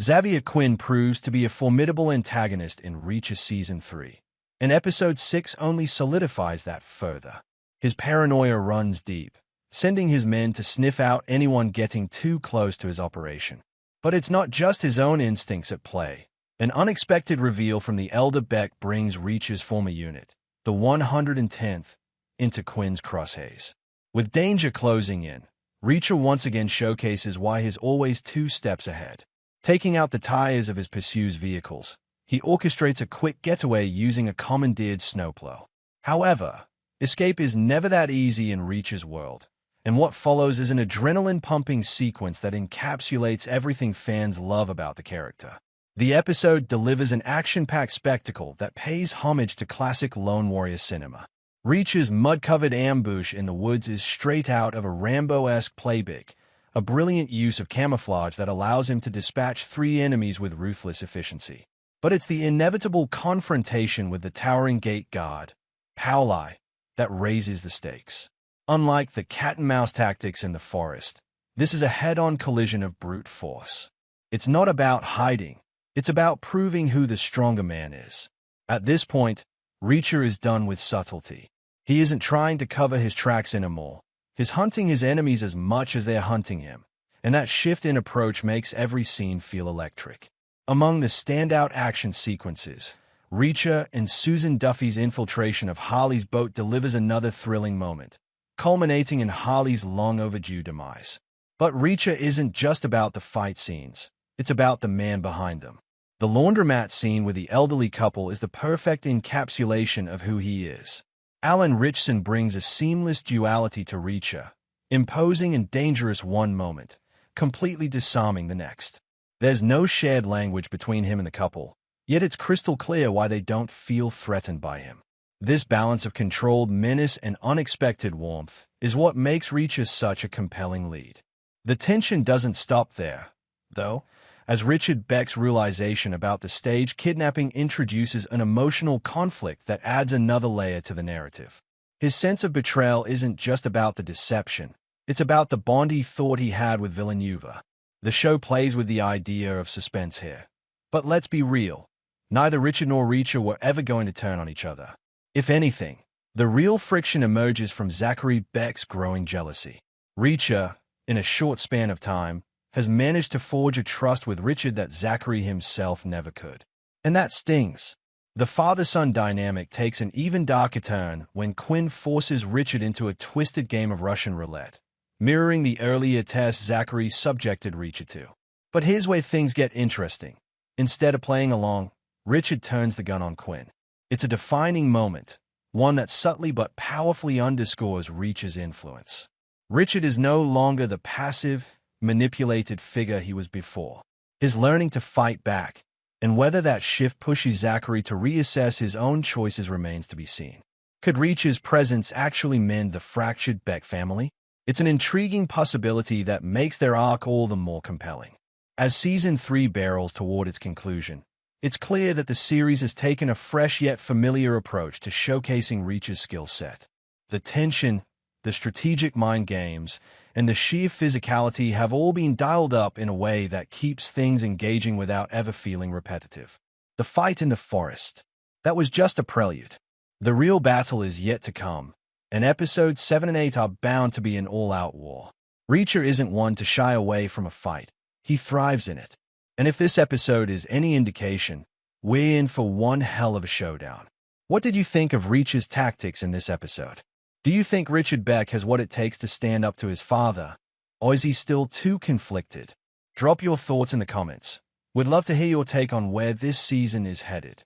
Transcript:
Xavier Quinn proves to be a formidable antagonist in Reacher Season 3, and Episode 6 only solidifies that further. His paranoia runs deep, sending his men to sniff out anyone getting too close to his operation. But it's not just his own instincts at play. An unexpected reveal from the Elder Beck brings Reacher's former unit, the 110th, into Quinn's crosshairs. With danger closing in, Reacher once again showcases why he's always 2 steps ahead. Taking out the tires of his pursues vehicles, he orchestrates a quick getaway using a commandeered snowplow. However, escape is never that easy in Reacher's world, and what follows is an adrenaline-pumping sequence that encapsulates everything fans love about the character. The episode delivers an action-packed spectacle that pays homage to classic Lone Warrior cinema. Reacher's mud-covered ambush in the woods is straight out of a Rambo-esque playbook, a brilliant use of camouflage that allows him to dispatch 3 enemies with ruthless efficiency. But it's the inevitable confrontation with the towering gate guard, Paoli, that raises the stakes. Unlike the cat-and-mouse tactics in the forest, this is a head-on collision of brute force. It's not about hiding. It's about proving who the stronger man is. At this point, Reacher is done with subtlety. He isn't trying to cover his tracks anymore. He's hunting his enemies as much as they're hunting him, and that shift in approach makes every scene feel electric. Among the standout action sequences, Reacher and Susan Duffy's infiltration of Harley's boat delivers another thrilling moment, culminating in Harley's long-overdue demise. But Reacher isn't just about the fight scenes. It's about the man behind them. The laundromat scene with the elderly couple is the perfect encapsulation of who he is. Alan Ritchson brings a seamless duality to Reacher, imposing and dangerous one moment, completely disarming the next. There's no shared language between him and the couple, yet it's crystal clear why they don't feel threatened by him. This balance of controlled menace and unexpected warmth is what makes Reacher such a compelling lead. The tension doesn't stop there, though, as Richard Beck's realization about the stage kidnapping introduces an emotional conflict that adds another layer to the narrative. His sense of betrayal isn't just about the deception, it's about the bond he thought he had with Villeneuve. The show plays with the idea of suspense here. But let's be real, neither Richard nor Reacher were ever going to turn on each other. If anything, the real friction emerges from Zachary Beck's growing jealousy. Reacher, in a short span of time, has managed to forge a trust with Richard that Zachary himself never could. And that stings. The father-son dynamic takes an even darker turn when Quinn forces Richard into a twisted game of Russian roulette, mirroring the earlier test Zachary subjected Reacher to. But here's where things get interesting. Instead of playing along, Richard turns the gun on Quinn. It's a defining moment, one that subtly but powerfully underscores Reacher's influence. Richard is no longer the passive, manipulated figure he was before. He's learning to fight back, and whether that shift pushes Zachary to reassess his own choices remains to be seen. Could Reacher's presence actually mend the fractured Beck family? It's an intriguing possibility that makes their arc all the more compelling. As Season 3 barrels toward its conclusion, it's clear that the series has taken a fresh yet familiar approach to showcasing Reacher's skill set. The tension, the strategic mind games, and the sheer physicality have all been dialed up in a way that keeps things engaging without ever feeling repetitive. The fight in the forest, that was just a prelude. The real battle is yet to come, and Episodes 7 and 8 are bound to be an all-out war. Reacher isn't one to shy away from a fight. He thrives in it. And if this episode is any indication, we're in for one hell of a showdown. What did you think of Reacher's tactics in this episode? Do you think Richard Beck has what it takes to stand up to his father, or is he still too conflicted? Drop your thoughts in the comments. We'd love to hear your take on where this season is headed.